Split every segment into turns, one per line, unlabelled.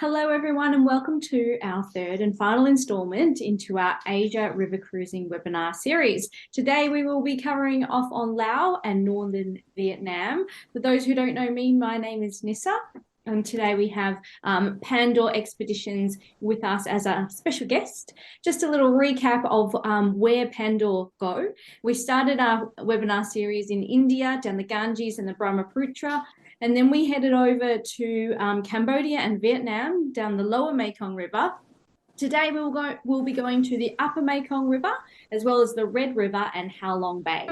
Hello, everyone, and welcome to our third and final installment into our Asia River Cruising webinar series. Today, we will be covering off on Laos and Northern Vietnam. For those who don't know me, my name is Nissa. And today we have Pandaw Expeditions with us as a special guest. Just a little recap of where Pandaw go. We started our webinar series in India, down the Ganges and the Brahmaputra. And then we headed over to Cambodia and Vietnam down the Lower Mekong River. Today we'll be going to the Upper Mekong River, as well as the Red River and Halong Bay.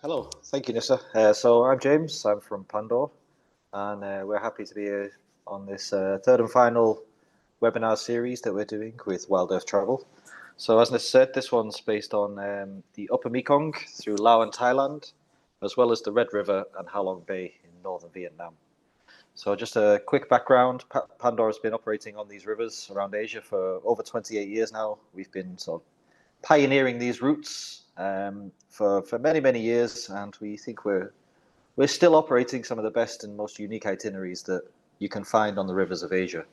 Hello, thank you, Nissa. So I'm James, I'm from Pandaw, and we're happy to be on this third and final webinar series that we're doing with Wild Earth Travel. So as Nissa said, this one's based on the Upper Mekong through Laos and Thailand, as well as the Red River and Halong Bay in northern Vietnam. So just a quick background, Pandaw has been operating on these rivers around Asia for over 28 years now. We've been sort of pioneering these routes for many years, and we think we're still operating some of the best and most unique itineraries that you can find on the rivers of Asia.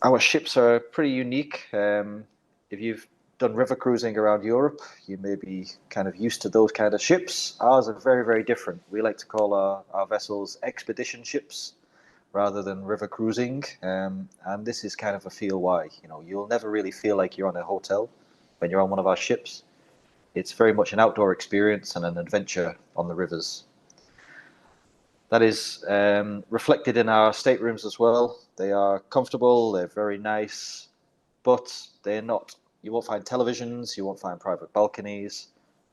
Our ships are pretty unique. If you've done river cruising around Europe, you may be kind of used to those kind of ships. Ours are very different. We like to call our vessels expedition ships rather than river cruising, and this is kind of a feel why. You'll never really feel like you're on a hotel when you're on one of our ships. It's very much an outdoor experience and an adventure on the rivers. That is reflected in our staterooms as well. They are comfortable, they're very nice, but they're not. You won't find televisions, you won't find private balconies.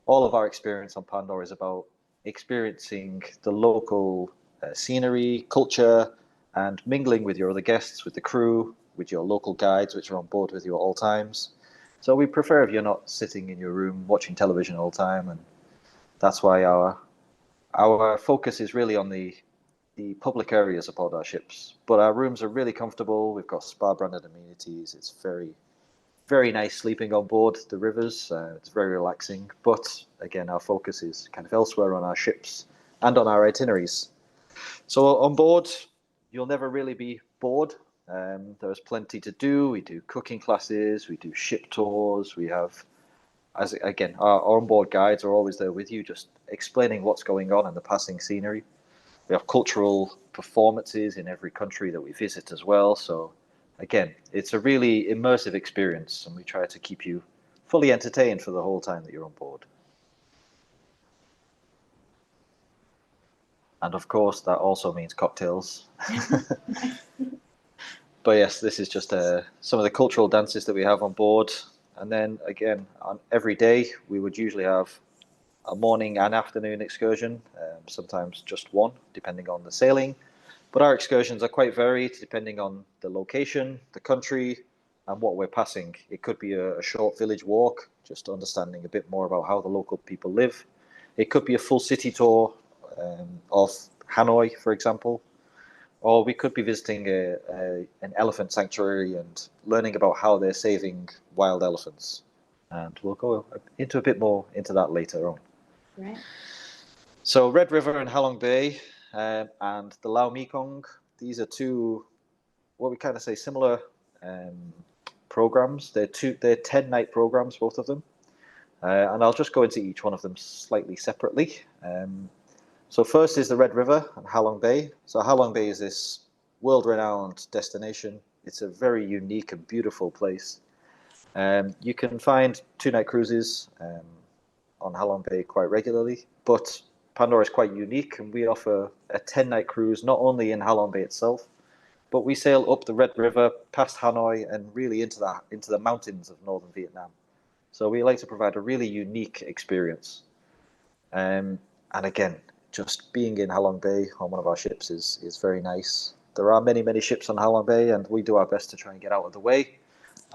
All of our experience on Pandaw is about experiencing the local scenery, culture, and mingling with your other guests, with the crew, with your local guides, which are on board with you at all times. So we prefer if you're not sitting in your room watching television all the time, and that's why our focus is really on the public areas aboard our ships. But our rooms are really comfortable. We've got spa-branded amenities. It's very nice sleeping on board the rivers. It's very relaxing. But again, our focus is kind of elsewhere on our ships and on our itineraries. So on board, you'll never really be bored. There's plenty to do. We do cooking classes, we do ship tours, we have, our onboard guides are always there with you, just explaining what's going on in the passing scenery. We have cultural performances in every country that we visit as well. So again, it's a really immersive experience, and we try to keep you fully entertained for the whole time that you're on board. And of course, that also means cocktails. But yes, this is just some of the cultural dances that we have on board. And then again, on every day, we would usually have a morning and afternoon excursion, sometimes just one, depending on the sailing. But our excursions are quite varied, depending on the location, the country, and what we're passing. It could be a short village walk, just understanding a bit more about how the local people live. It could be a full city tour of Hanoi, for example. Or we could be visiting an elephant sanctuary and learning about how they're saving wild elephants. And we'll go into a bit more into that later on.
Right.
So Red River and Halong Bay and the Laos Mekong, these are two, what we kind of say, similar programs. They're 10-night programs, both of them. And I'll just go into each one of them slightly separately. So first is the Red River and Halong Bay. So Halong Bay is this world-renowned destination. It's a very unique and beautiful place. You can find 2-night cruises on Halong Bay quite regularly, but Pandaw is quite unique, and we offer a 10-night cruise not only in Halong Bay itself, but we sail up the Red River, past Hanoi, and really into the mountains of northern Vietnam. So we like to provide a really unique experience. And again, just being in Halong Bay on one of our ships is very nice. There are many, many ships on Halong Bay, and we do our best to try and get out of the way.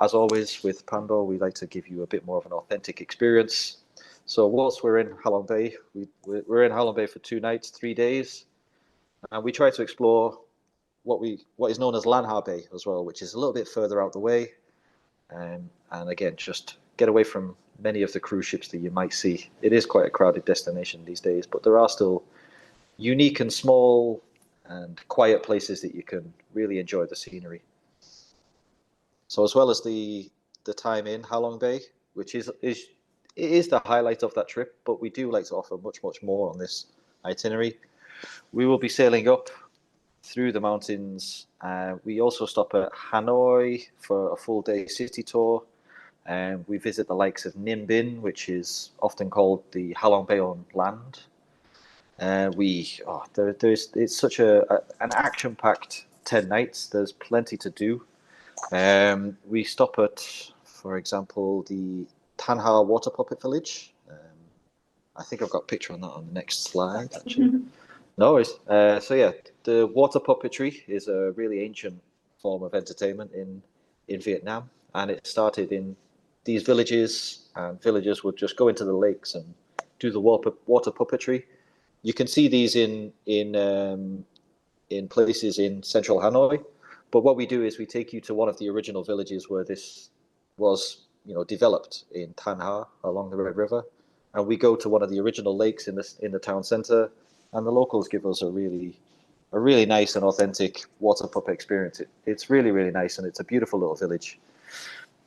As always, with Pandaw, we like to give you a bit more of an authentic experience. So whilst we're in Halong Bay, we're in Halong Bay for 2 nights, 3 days, and we try to explore what is known as Lanha Bay as well, which is a little bit further out the way. And again, just get away from many of the cruise ships that you might see. It is quite a crowded destination these days, but there are still unique and small and quiet places that you can really enjoy the scenery. So as well as the time in Halong Bay, which is the highlight of that trip, but we do like to offer much more on this itinerary. We will be sailing up through the mountains. We also stop at Hanoi for a full day city tour. We visit the likes of Ninh Binh, which is often called the Halong Bay on land. It's such an action-packed 10 nights. There's plenty to do. We stop at, for example, the Tan Ha water puppet village. I think I've got a picture on that on the next slide, actually. No worries. So yeah, the water puppetry is a really ancient form of entertainment in Vietnam, and it started in these villages, and villagers would just go into the lakes and do the water puppetry. You can see these in places in central Hanoi, but what we do is we take you to one of the original villages where this was, developed in Tan Ha along the Red River, and we go to one of the original lakes in the town center, and the locals give us a really nice and authentic water puppet experience. It's really, really nice, and it's a beautiful little village.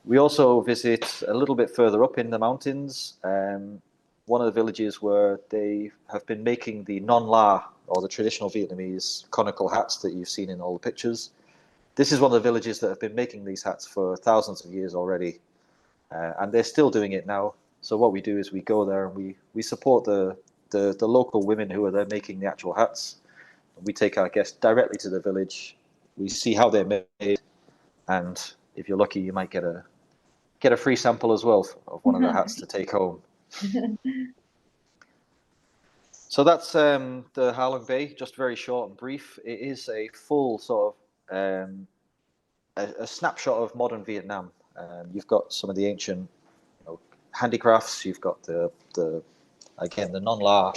We also visit a little bit further up in the mountains, one of the villages where they have been making the non la, or the traditional Vietnamese conical hats that you've seen in all the pictures. This is one of the villages that have been making these hats for thousands of years already, and they're still doing it now. So what we do is we go there and we support the local women who are there making the actual hats. We take our guests directly to the village. We see how they're made, and if you're lucky, you might get a free sample as well of one of the hats to take home. So that's the Halong Bay, just very short and brief. It is a full sort of a snapshot of modern Vietnam. You've got some of the ancient handicrafts. You've got the non-la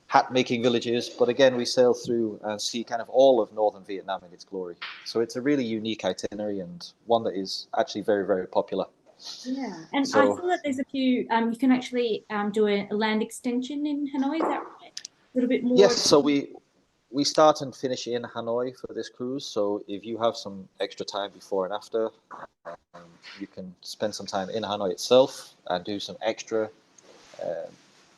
hat making villages, but again we sail through and see kind of all of northern Vietnam in its glory. So it's a really unique itinerary, and one that is actually very, very popular.
Yeah, and I saw that there's a few. You can actually do a land extension in Hanoi. Is that right? A little bit more.
Yes, so we start and finish in Hanoi for this cruise. So if you have some extra time before and after, you can spend some time in Hanoi itself and do some extra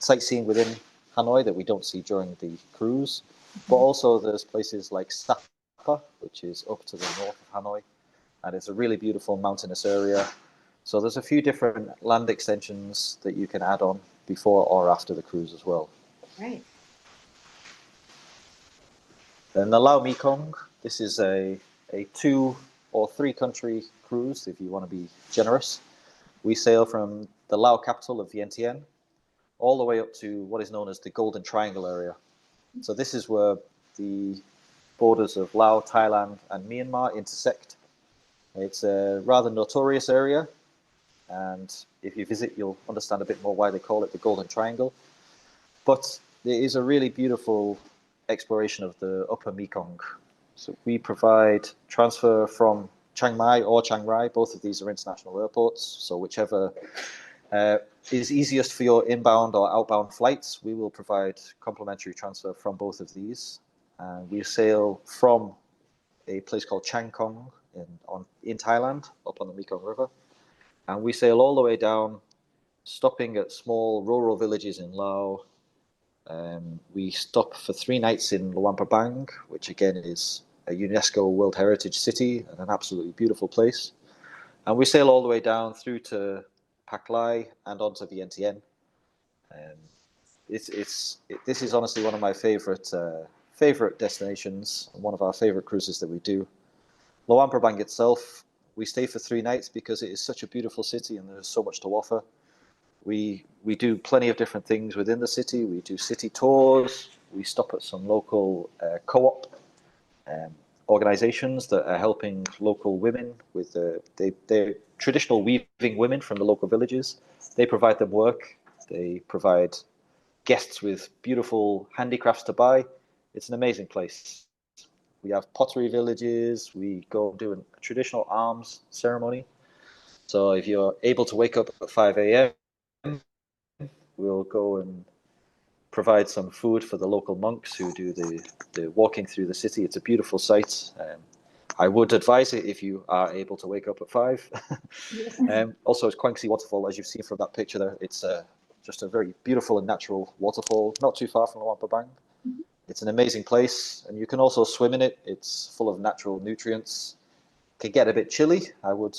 sightseeing within Hanoi that we don't see during the cruise. But also there's places like Sapa, which is up to the north of Hanoi, and it's a really beautiful mountainous area. So there's a few different land extensions that you can add on before or after the cruise as well.
Right.
Then the Laos Mekong, this is a 2 or 3 country cruise if you want to be generous. We sail from the Laos capital of Vientiane all the way up to what is known as the Golden Triangle area. So this is where the borders of Laos, Thailand, and Myanmar intersect. It's a rather notorious area, and if you visit, you'll understand a bit more why they call it the Golden Triangle. But it is a really beautiful exploration of the Upper Mekong. So we provide transfer from Chiang Mai or Chiang Rai. Both of these are international airports, so whichever is easiest for your inbound or outbound flights, we will provide complimentary transfer from both of these. We sail from a place called Chiang Kong in Thailand, up on the Mekong River. And we sail all the way down, stopping at small rural villages in Laos. We stop for 3 nights in Luang Prabang, which again is a UNESCO World Heritage City and an absolutely beautiful place. And we sail all the way down through to Pak Lai and onto Vientiane. Um, this is honestly one of my favorite destinations, and one of our favorite cruises that we do. Luang Prabang itself, we stay for 3 nights because it is such a beautiful city and there's so much to offer. We do plenty of different things within the city. We do city tours. We stop at some local co-op organizations that are helping local women with they're traditional weaving women from the local villages. They provide them work. They provide guests with beautiful handicrafts to buy. It's an amazing place. We have pottery villages. We go do a traditional arms ceremony. So if you're able to wake up at 5 a.m., we'll go and provide some food for the local monks who do the walking through the city. It's a beautiful sight. I would advise it if you are able to wake up at 5. Also, it's Quangsi Waterfall, as you've seen from that picture there. It's just a very beautiful and natural waterfall, not too far from Luang Prabang. It's an amazing place, and you can also swim in it. It's full of natural nutrients. It can get a bit chilly. I would,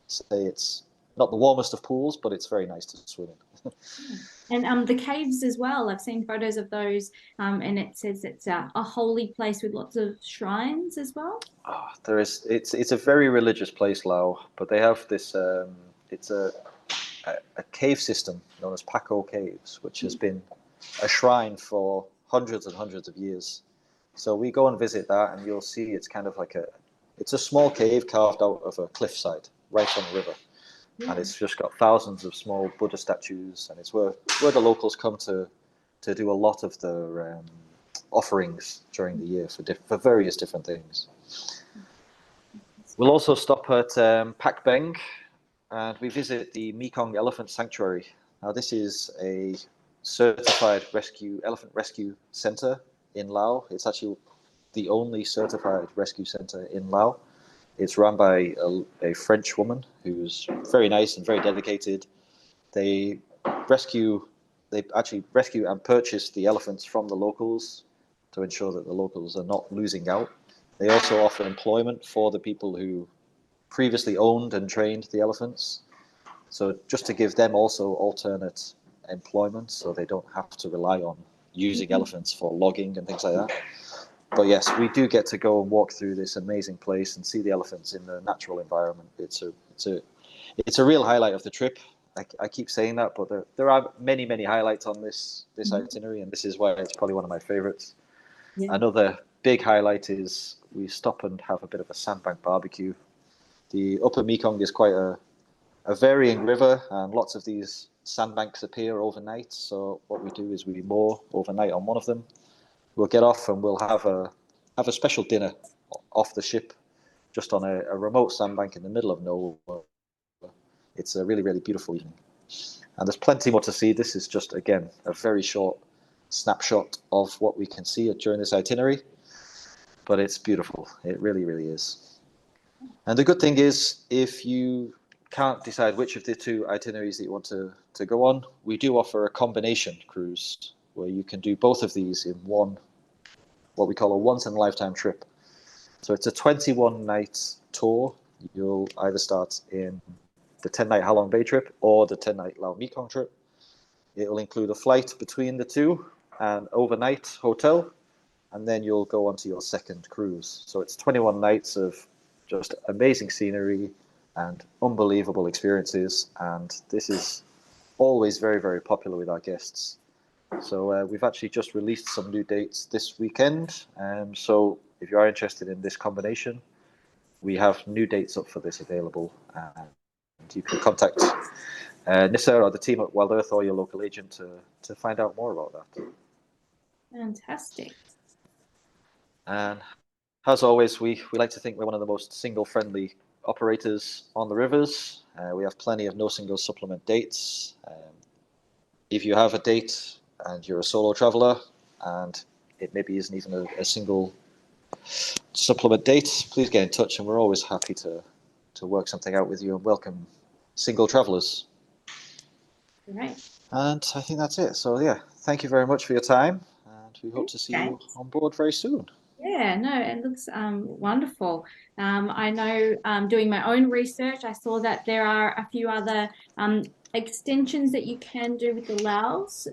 say it's not the warmest of pools, but it's very nice to swim in.
And the caves as well. I've seen photos of those, and it says it's a holy place with lots of shrines as well.
Oh, there is. It's a very religious place, Laos, but they have this. It's a cave system known as Paco Caves, which has been a shrine for hundreds and hundreds of years. So we go and visit that, and you'll see it's kind of like it's a small cave carved out of a cliffside right on the river. Yeah. And it's just got thousands of small Buddha statues, and it's where the locals come to do a lot of their offerings during the year for various different things. We'll also stop at Pak Beng, and we visit the Mekong Elephant Sanctuary. Now, this is a certified elephant rescue center in Laos. It's actually the only certified rescue center in Laos. It's run by a French woman who's very nice and very dedicated. They actually rescue and purchase the elephants from the locals to ensure that the locals are not losing out. They also offer employment for the people who previously owned and trained the elephants. So just to give them also alternate employment so they don't have to rely on using elephants for logging and things like that. But yes, we do get to go and walk through this amazing place and see the elephants in the natural environment. It's a real highlight of the trip. I keep saying that, but there are many highlights on this itinerary, and this is why it's probably one of my favorites. Yeah. Another big highlight is we stop and have a bit of a sandbank barbecue. The Upper Mekong is quite a varying river, and lots of these sandbanks appear overnight. So what we do is we moor overnight on one of them. We'll get off and we'll have a special dinner off the ship, just on a remote sandbank in the middle of nowhere. It's a really, really beautiful evening. And there's plenty more to see. This is just, again, a very short snapshot of what we can see during this itinerary. But it's beautiful. It really, really is. And the good thing is, if you can't decide which of the two itineraries that you want to go on, we do offer a combination cruise where you can do both of these in one, what we call a once-in-a-lifetime trip. So it's a 21-night tour. You'll either start in the 10-night Halong Bay trip or the 10-night Laos Mekong trip. It will include a flight between the two, an overnight hotel, and then you'll go on to your second cruise. So it's 21 nights of just amazing scenery and unbelievable experiences, and this is always very, very popular with our guests. So we've actually just released some new dates this weekend. So if you are interested in this combination, we have new dates up for this available. And you can contact Nissa or the team at Wild Earth or your local agent to find out more about that.
Fantastic.
And as always, we like to think we're one of the most single-friendly operators on the rivers. We have plenty of no single supplement dates. If you have a date and you're a solo traveler and it maybe isn't even a single supplement date, please get in touch, and we're always happy to work something out with you and welcome single travelers.
Right.
And I think that's it. So yeah, thank you very much for your time, and we hope to see you on board very soon.
Yeah, no, it looks wonderful. I know doing my own research, I saw that there are a few other extensions that you can do with the Laos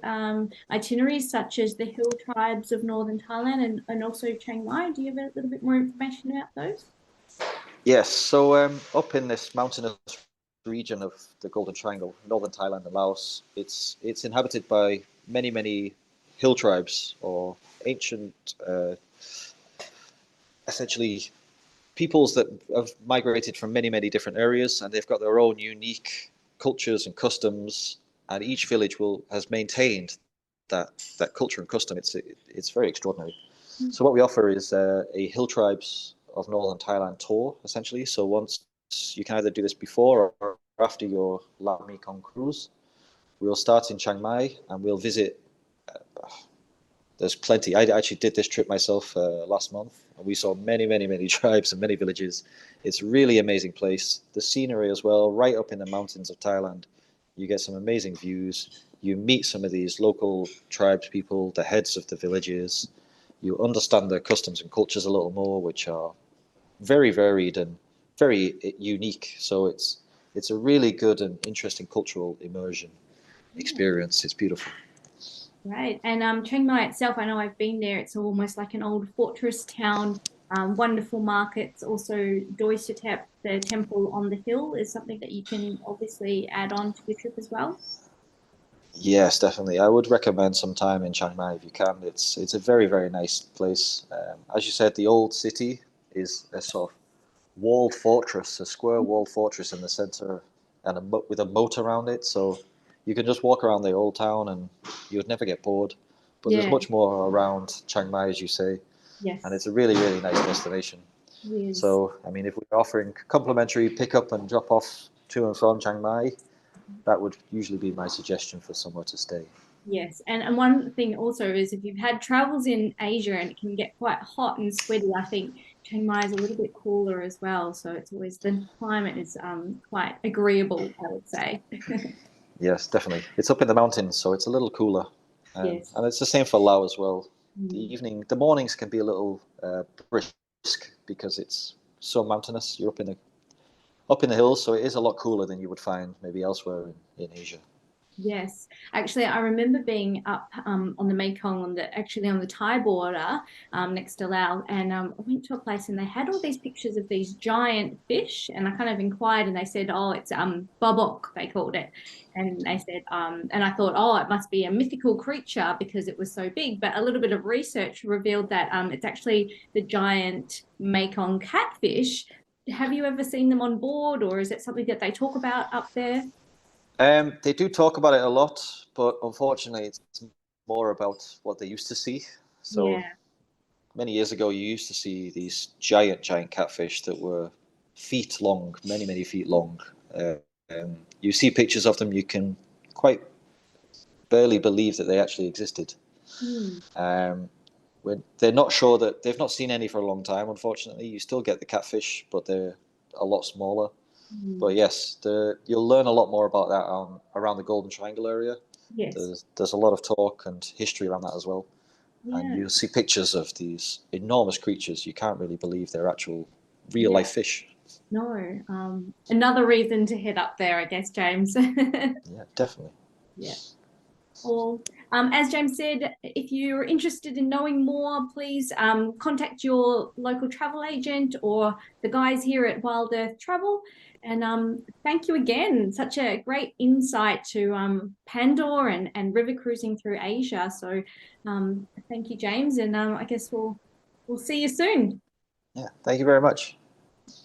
itineraries, such as the hill tribes of northern Thailand and also Chiang Mai. Do you have a little bit more information about those?
Yes, so up in this mountainous region of the Golden Triangle, northern Thailand and Laos, it's inhabited by many hill tribes or ancient, essentially peoples that have migrated from many different areas, and they've got their own unique cultures and customs, and each village will has maintained that culture and custom. It's very extraordinary.
Mm.
So what we offer is a hill tribes of northern Thailand tour, essentially. So once you can either do this before or after your Laos Mekong cruise. We'll start in Chiang Mai and we'll visit. There's plenty. I actually did this trip myself last month, and we saw many tribes and many villages. It's a really amazing place. The scenery as well, right up in the mountains of Thailand. You get some amazing views. You meet some of these local tribes people, the heads of the villages. You understand their customs and cultures a little more, which are very varied and very unique. So it's a really good and interesting cultural immersion
Yeah.
experience. It's beautiful.
Right. And Chiang Mai itself, I know I've been there. It's almost like an old fortress town. Wonderful markets. Also, Doi Suthep, the temple on the hill, is something that you can obviously add on to your trip as well.
Yes, definitely. I would recommend some time in Chiang Mai if you can. It's a very nice place. As you said, the old city is a sort of walled fortress, a square walled fortress in the center, and with a moat around it. So you can just walk around the old town and you would never get bored. But there's
Yeah.
much more around Chiang Mai, as you say, and
Yes.
it's a really nice destination.
Yes.
So, I mean, if we're offering complimentary pickup and drop off to and from Chiang Mai, that would usually be my suggestion for somewhere to stay.
Yes. And one thing also is if you've had travels in Asia and it can get quite hot and sweaty, I think Chiang Mai is a little bit cooler as well. So it's always the climate is quite agreeable, I would say.
Yes, definitely. It's up in the mountains, so it's a little cooler.
Yes.
And it's the same for Laos as well.
Mm.
The mornings can be a little brisk because it's so mountainous. You're up in the hills, so it is a lot cooler than you would find maybe elsewhere in Asia.
Yes, actually, I remember being up on the Mekong, on the Thai border next to Laos, and I went to a place and they had all these pictures of these giant fish, and I kind of inquired, and they said, "Oh, it's babok," they called it, and they said, and I thought, "Oh, it must be a mythical creature because it was so big," but a little bit of research revealed that it's actually the giant Mekong catfish. Have you ever seen them on board, or is it something that they talk about up there?
They do talk about it a lot, but unfortunately, it's more about what they used to see. So
Yeah.
many years ago, you used to see these giant catfish that were feet long, many feet long. Uh, you see pictures of them, you can quite barely believe that they actually existed.
Hmm.
Um, when they're not sure that they've not seen any for a long time, unfortunately. You still get the catfish, but they're a lot smaller.
Hmm.
But yes, you'll learn a lot more about that around the Golden Triangle area.
Yes.
There's a lot of talk and history around that as well. And
Yeah.
you'll see pictures of these enormous creatures. You can't really believe they're actual real
Yeah.
life fish.
No. Another reason to head up there, I guess, James.
Yeah, definitely.
Yeah. Or, as James said, if you're interested in knowing more, please contact your local travel agent or the guys here at Wild Earth Travel. And thank you again. Such a great insight to Pandor and river cruising through Asia. So thank you, James. And I guess we'll see you soon.
Yeah, thank you very much.